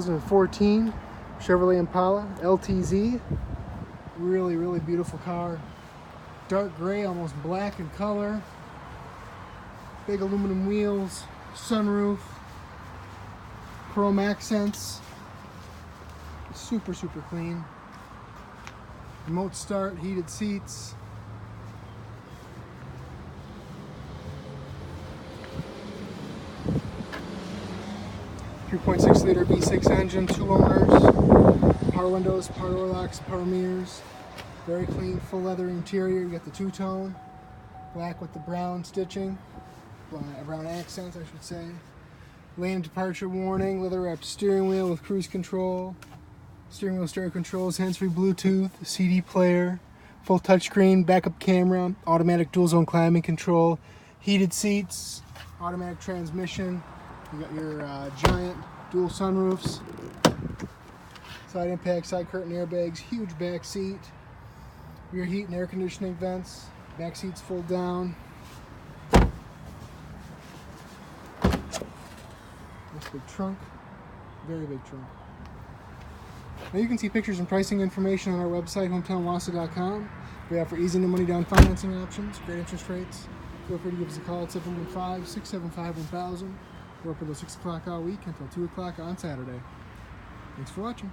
2014 Chevrolet Impala LTZ. Really, really beautiful car. Dark gray, almost black in color. Big aluminum wheels, sunroof, chrome accents. Super, super clean. Remote start, heated seats. .6-liter V6 engine, 2 owners, power windows, power door locks, power mirrors. Very clean, full leather interior. You got the two-tone, black with the brown stitching, brown accents, I should say. Lane departure warning, leather-wrapped steering wheel with cruise control, steering wheel stereo controls, hands-free Bluetooth, CD player, full touchscreen, backup camera, automatic dual-zone climate control, heated seats, automatic transmission. You got your giant dual sunroofs, side impact, side curtain airbags, huge back seat, rear heat and air conditioning vents, back seats fold down. Nice big trunk, very big trunk. Now you can see pictures and pricing information on our website, hometownwausau.com. We offer easy no money down financing options, great interest rates. Feel free to give us a call at 715-675-1000. We're open till 6 o'clock all week until 2 o'clock on Saturday. Thanks for watching.